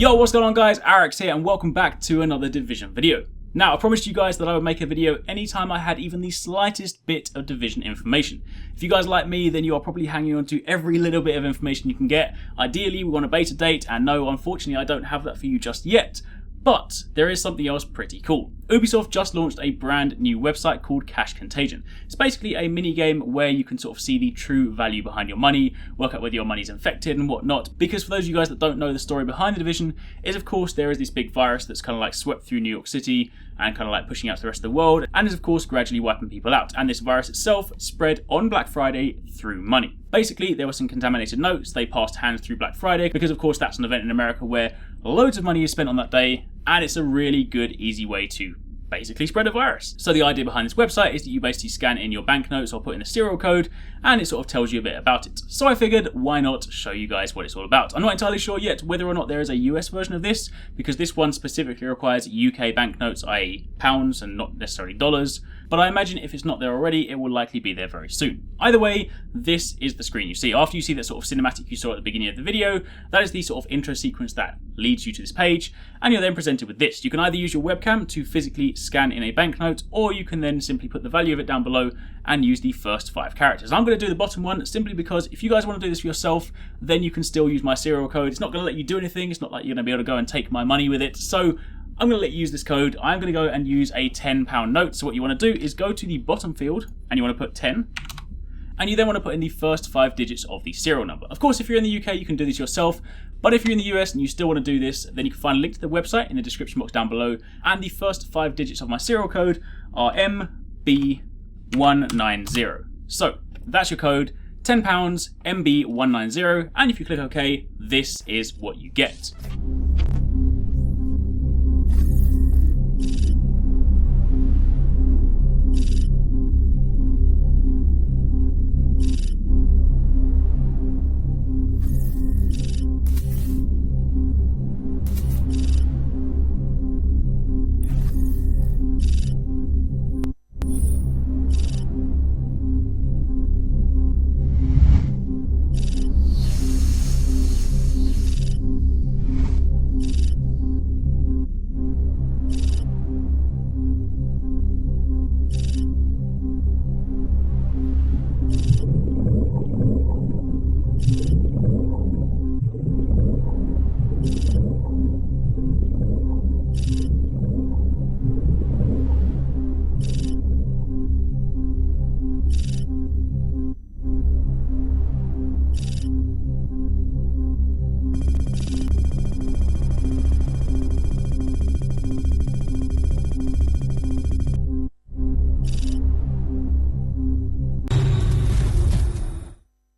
Yo, what's going on guys? Arekkz here and welcome back to another Division video. Now, I promised you guys that I would make a video anytime I had even the slightest bit of Division information. If you guys like me, then you are probably hanging on to every little bit of information you can get. Ideally, we want a beta date, and no, unfortunately, I don't have that for you just yet. But there is something else pretty cool. Ubisoft just launched a brand new website called Contagion. It's basically a mini game where you can sort of see the true value behind your money, work out whether your money's infected and whatnot. Because for those of you guys that don't know the story behind the Division, is of course there is this big virus that's kind of like swept through New York City and kind of like pushing out to the rest of the world, and is of course gradually wiping people out. And this virus itself spread on Black Friday through money. Basically, there were some contaminated notes, they passed hands through Black Friday, because of course that's an event in America where loads of money is spent on that day, and it's a really good, easy way to basically spread a virus. So the idea behind this website is that you basically scan in your banknotes or put in a serial code, and it sort of tells you a bit about it. So I figured, why not show you guys what it's all about? I'm not entirely sure yet whether or not there is a US version of this, because this one specifically requires UK banknotes, i.e. pounds and not necessarily dollars. But I imagine if it's not there already, it will likely be there very soon. Either way, this is the screen you see. After you see that sort of cinematic you saw at the beginning of the video, that is the sort of intro sequence that leads you to this page, and you're then presented with this. You can either use your webcam to physically scan in a banknote, or you can then simply put the value of it down below and use the first 5 characters. I'm going to do the bottom one simply because if you guys want to do this for yourself, then you can still use my serial code. It's not going to let you do anything. It's not like you're going to be able to go and take my money with it. So I'm going to let you use this code. I'm going to go and use a £10 note. So what you want to do is go to the bottom field and you want to put 10. And you then want to put in the first 5 digits of the serial number. Of course, if you're in the UK, you can do this yourself. But if you're in the US and you still want to do this, then you can find a link to the website in the description box down below. And the first 5 digits of my serial code are MB190. So that's your code, £10, MB190. And if you click OK, this is what you get.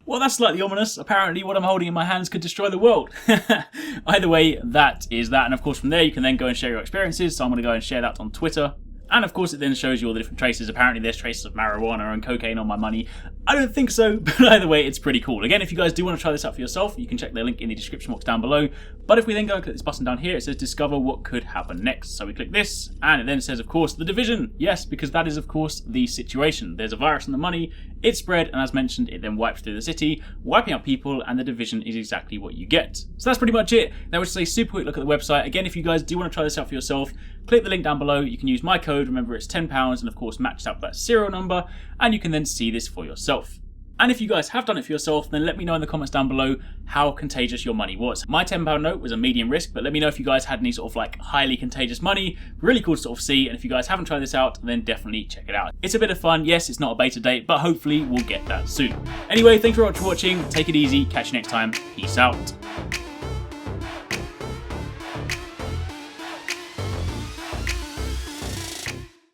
Well, that's slightly ominous. Apparently what I'm holding in my hands could destroy the world. Either way, that is that. And of course from there you can then go and share your experiences. So I'm going to go and share that on Twitter. And of course it then shows you all the different traces. Apparently there's traces of marijuana and cocaine on my money. I don't think so, but either way it's pretty cool. Again, if you guys do want to try this out for yourself, you can check the link in the description box down below. But if we then go and click this button down here, it says discover what could happen next. So we click this, and it then says, of course, the Division. Yes, because that is of course the situation. There's a virus on the money, it spread, and as mentioned, it then wipes through the city, wiping out people, and the Division is exactly what you get. So that's pretty much it. That was just a super quick look at the website. Again, if you guys do want to try this out for yourself, click the link down below. You can use my code, remember it's £10, and of course match up that serial number, and you can then see this for yourself. And if you guys have done it for yourself, then let me know in the comments down below how contagious your money was. My £10 note was a medium risk, but let me know if you guys had any sort of like highly contagious money. Really cool to sort of see, and if you guys haven't tried this out, then definitely check it out. It's a bit of fun. Yes, it's not a beta date, but hopefully we'll get that soon. Anyway, thanks very much for watching. Take it easy. Catch you next time. Peace out.